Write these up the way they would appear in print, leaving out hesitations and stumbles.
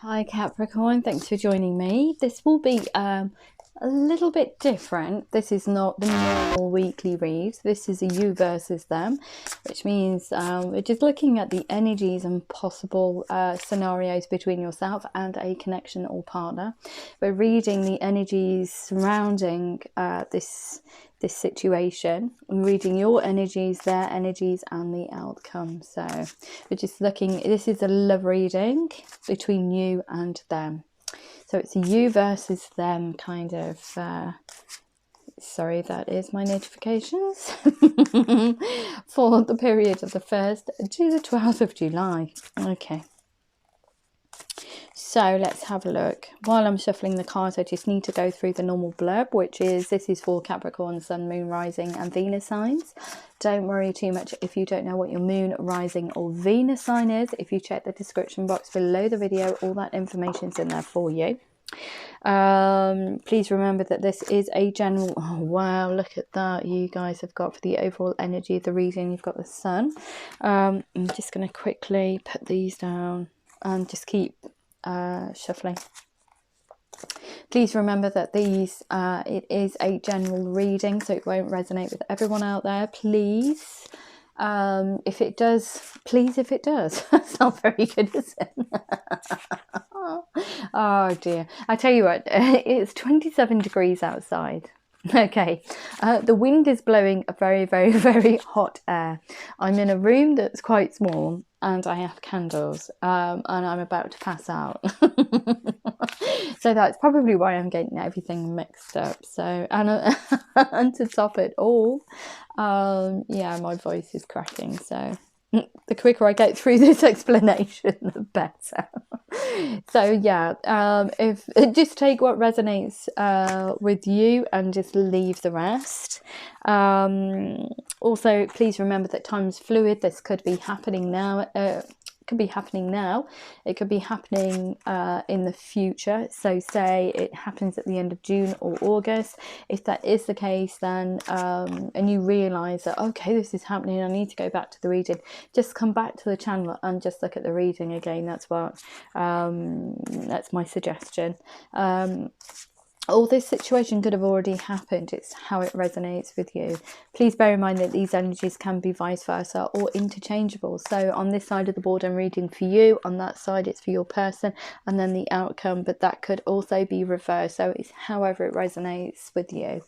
Hi Capricorn, thanks for joining me. This will be a little bit different. This is not the normal weekly read. This is a you versus them, which means we're just looking at the energies and possible scenarios between yourself and a connection or partner. We're reading the energies surrounding this situation. I'm reading your energies, their energies, and the outcome. So we're just looking, this is a love reading between you and them. So it's a you versus them kind of, sorry, that is my notifications for the period of the 1st to the 12th of July. Okay. So let's have a look. While I'm shuffling the cards, I just need to go through the normal blurb, which is this is for Capricorn, Sun, Moon, Rising and Venus signs. Don't worry too much if you don't know what your Moon, Rising or Venus sign is. If you check the description box below the video, all that information's in there for you. Please remember that this is a general, oh wow, look at that, you guys have got for the overall energy of the reading, you've got the Sun. I'm just going to quickly put these down and just keep shuffling. Please remember that these it is a general reading, so it won't resonate with everyone out there. Please, if it does, please, if it does. That's not very good, is it? Oh dear, I tell you what, it's 27 degrees outside. Okay, the wind is blowing a very, very, very hot air. I'm in a room that's quite small and I have candles, and I'm about to pass out. So that's probably why I'm getting everything mixed up. So, and to top it all, yeah, my voice is cracking. So the quicker I get through this explanation, the better. So yeah, if just take what resonates with you and just leave the rest. Also, please remember that time is fluid. This could be happening now. Could be happening now, it could be happening in the future. So say it happens at the end of June or August. If that is the case, then and you realize that okay, this is happening, I need to go back to the reading, just come back to the channel and just look at the reading again. That's what that's my suggestion. All this situation could have already happened. It's how it resonates with you. Please bear in mind that these energies can be vice versa or interchangeable. So on this side of the board, I'm reading for you. On that side, it's for your person and then the outcome. But that could also be reversed. So it's however it resonates with you.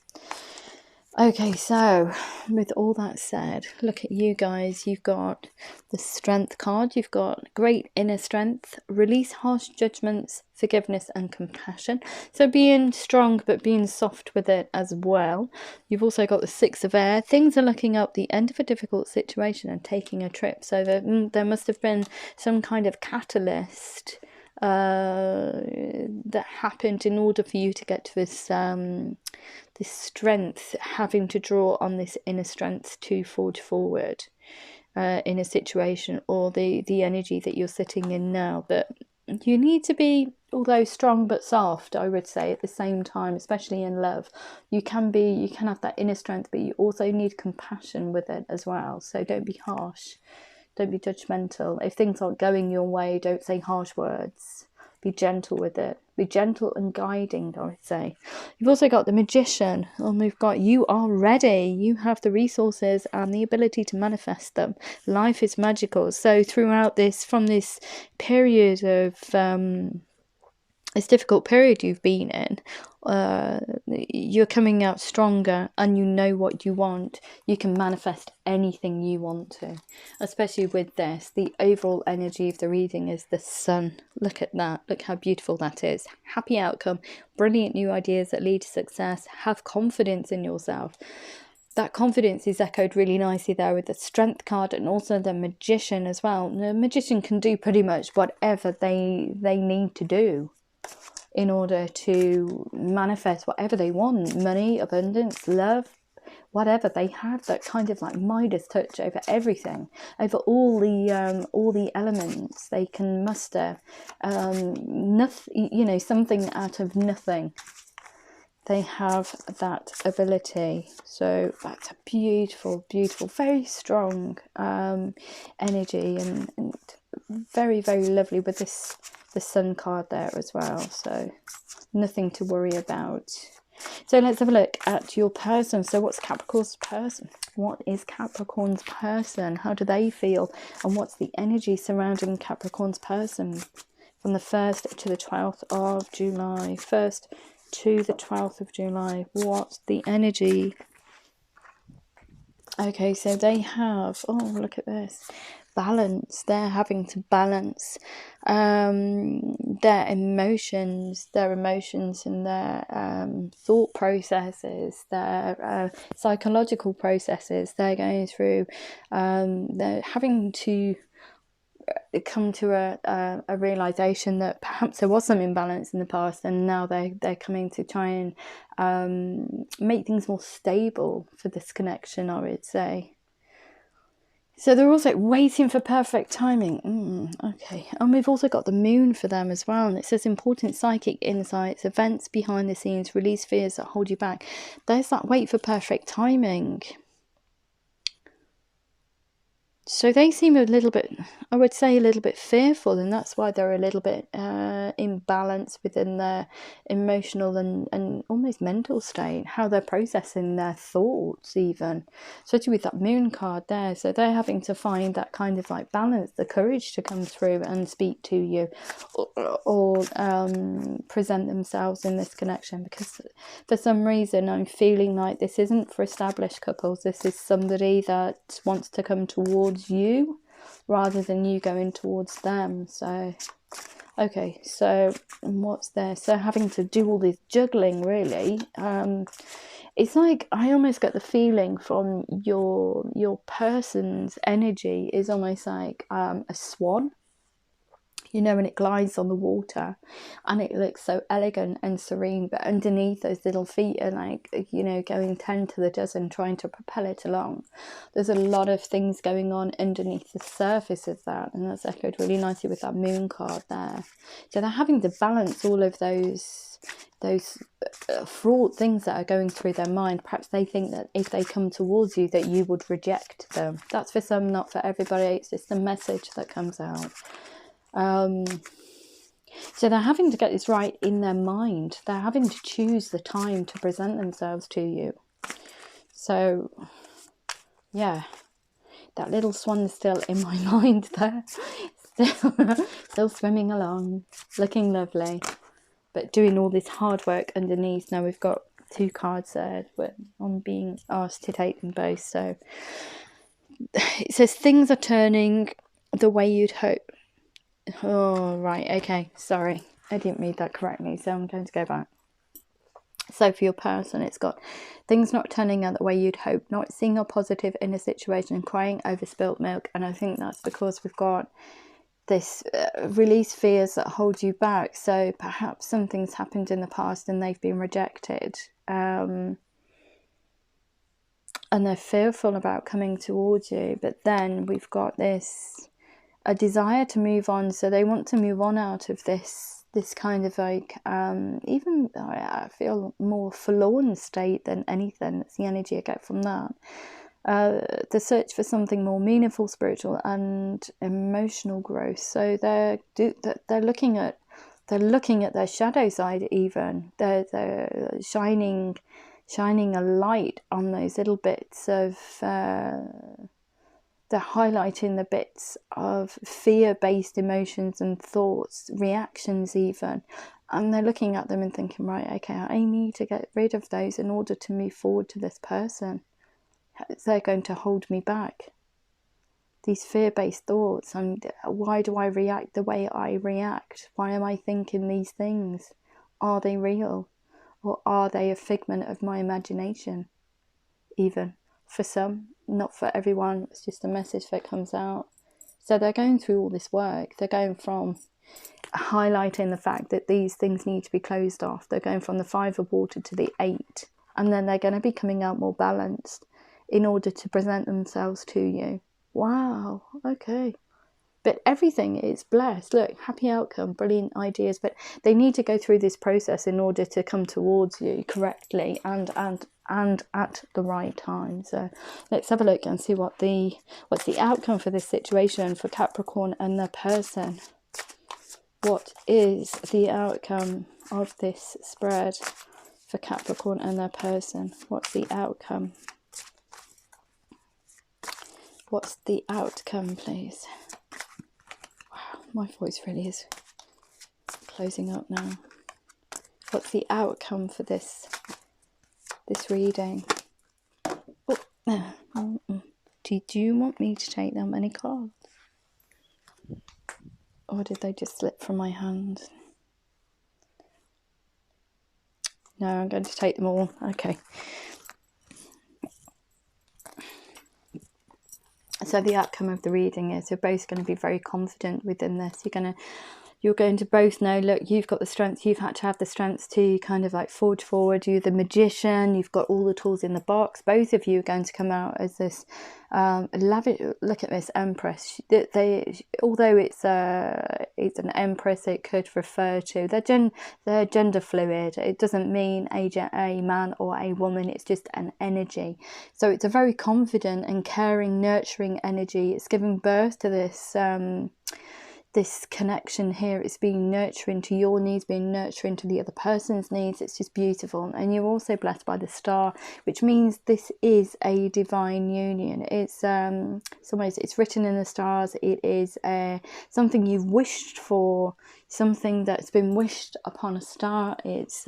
Okay, so with all that said, look at you guys. You've got the Strength card. You've got great inner strength, release harsh judgments, forgiveness and compassion. So being strong but being soft with it as well. You've also got the Six of Air. Things are looking up, the end of a difficult situation and taking a trip. So there must have been some kind of catalyst that happened in order for you to get to this this strength, having to draw on this inner strength to forge forward in a situation or the energy that you're sitting in now. But you need to be, although strong but soft, I would say, at the same time, especially in love. You can have that inner strength, but you also need compassion with it as well. So don't be harsh. Don't be judgmental. If things aren't going your way, don't say harsh words. Be gentle with it. Be gentle and guiding, I would say. You've also got the Magician. And we've got you are ready. You have the resources and the ability to manifest them. Life is magical. So throughout this, from this period of this difficult period you've been in, you're coming out stronger and you know what you want. You can manifest anything you want to, especially with this. The overall energy of the reading is the Sun. Look at that. Look how beautiful that is. Happy outcome, brilliant new ideas that lead to success. Have confidence in yourself. That confidence is echoed really nicely there with the Strength card and also the Magician as well. The Magician can do pretty much whatever they need to do in order to manifest whatever they want. Money, abundance, love, whatever. They have that kind of like Midas touch over everything, over all the elements. They can muster nothing, you know, something out of nothing. They have that ability. So that's a beautiful, beautiful, very strong energy. And very, very lovely with this, the Sun card there as well. So nothing to worry about. So let's have a look at your person. So what's Capricorn's person? What is Capricorn's person? How do they feel? And what's the energy surrounding Capricorn's person from the 1st to the 12th of July? 1st to the 12th of July. What's the energy? Okay, so they have, oh, look at this. Balance. They're having to balance their emotions and their thought processes, their psychological processes. They're going through, they're having to come to a realization that perhaps there was some imbalance in the past, and now they're coming to try and make things more stable for this connection, I would say. So they're also waiting for perfect timing. Okay. And we've also got the moon for them as well. And it says important psychic insights, events behind the scenes, release fears that hold you back. There's that wait for perfect timing. So they seem a little bit, I would say, a little bit fearful, and that's why they're a little bit imbalanced within their emotional and almost mental state, how they're processing their thoughts even, especially with that moon card there. So they're having to find that kind of like balance, the courage to come through and speak to you or present themselves in this connection, because for some reason I'm feeling like this isn't for established couples. This is somebody that wants to come towards you rather than you going towards them. So okay, so what's there? So having to do all this juggling, really. It's like I almost get the feeling from your person's energy is almost like a swan, you know, when it glides on the water and it looks so elegant and serene, but underneath those little feet are like, you know, going 10 to the dozen trying to propel it along. There's a lot of things going on underneath the surface of that, and that's echoed really nicely with that moon card there. So they're having to balance all of those fraught things that are going through their mind. Perhaps they think that if they come towards you that you would reject them. That's for some, not for everybody. It's just the message that comes out. So they're having to get this right in their mind. They're having to choose the time to present themselves to you. So yeah, that little swan is still in my mind there, still swimming along, looking lovely, but doing all this hard work underneath. Now we've got 2 cards there, but I'm being asked to take them both. So it says things are turning the way you'd hope. Oh, right, okay, sorry, I didn't read that correctly, so I'm going to go back. So for your person, it's got things not turning out the way you'd hope, not seeing a positive in a situation, and crying over spilt milk. And I think that's because we've got this release fears that hold you back. So perhaps something's happened in the past and they've been rejected, and they're fearful about coming towards you. But then we've got a desire to move on, so they want to move on out of this kind of like even I feel more forlorn state than anything. That's the energy I get from that. The search for something more meaningful, spiritual and emotional growth. So they're looking at their shadow side even. They're shining a light on those little bits of they're highlighting the bits of fear-based emotions and thoughts, reactions even, and they're looking at them and thinking, right, okay, I need to get rid of those in order to move forward to this person. They're going to hold me back. These fear-based thoughts, and why do I react the way I react? Why am I thinking these things? Are they real? Or are they a figment of my imagination? Even for some, not for everyone. It's just a message that comes out. So they're going through all this work. They're going from highlighting the fact that these things need to be closed off. They're going from the 5 of water to the 8, and then they're going to be coming out more balanced in order to present themselves to you. Wow, okay. But everything is blessed. Look, happy outcome, brilliant ideas. But they need to go through this process in order to come towards you correctly and and at the right time. So let's have a look and see what's the outcome for this situation for Capricorn and their person. What is the outcome of this spread for Capricorn and their person? What's the outcome? What's the outcome, please? Wow, my voice really is closing up now. What's the outcome for this reading? Oh, do you want me to take that many cards? Or did they just slip from my hand? No, I'm going to take them all. Okay. So the outcome of the reading is you're both going to be very confident within this. You're going to both know, look, you've got the strength, you've had to have the strength to kind of like forge forward. You're the magician, you've got all the tools in the box. Both of you are going to come out as this, look at this Empress. Although it's an Empress, it could refer to, they're gender fluid. It doesn't mean a man or a woman, it's just an energy. So it's a very confident and caring, nurturing energy. It's giving birth to this connection here. It's being nurturing to your needs, being nurturing to the other person's needs. It's just beautiful. And you're also blessed by the star, which means this is a divine union. It's it's written in the stars. It is something you've wished for, something that's been wished upon a star. It's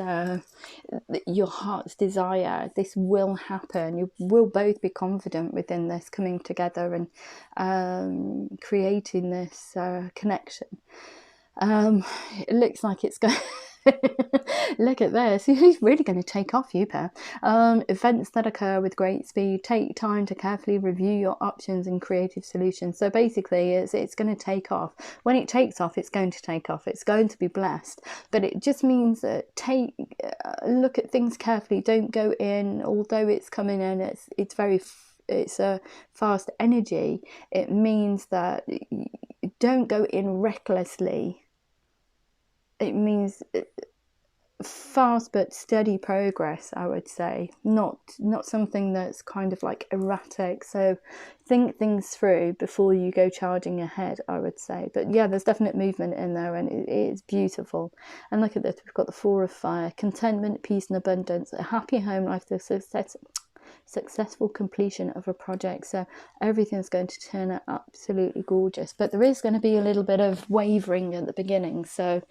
your heart's desire. This will happen. You will both be confident within this coming together and creating this connection. It looks like it's going look at this. He's really going to take off, you pair. Events that occur with great speed. Take time to carefully review your options and creative solutions. So basically it's going to take off. When it takes off, it's going to take off. It's going to be blessed. But it just means that look at things carefully. Don't go in, although it's coming in, it's a fast energy. It means that don't go in recklessly. It means fast but steady progress, I would say. Not something that's kind of like erratic. So think things through before you go charging ahead, I would say. But yeah, there's definite movement in there, and it is beautiful. And look at this, we've got the Four of Fire: contentment, peace and abundance, a happy home life, the successful completion of a project. So everything's going to turn out absolutely gorgeous, but there is going to be a little bit of wavering at the beginning. So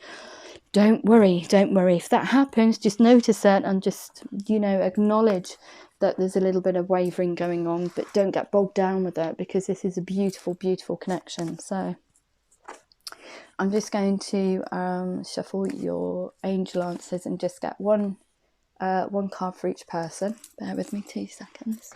don't worry if that happens. Just notice it and just, acknowledge that there's a little bit of wavering going on, but don't get bogged down with it, because this is a beautiful connection. So I'm just going to shuffle your angel answers and just get one card for each person. Bear with me 2 seconds.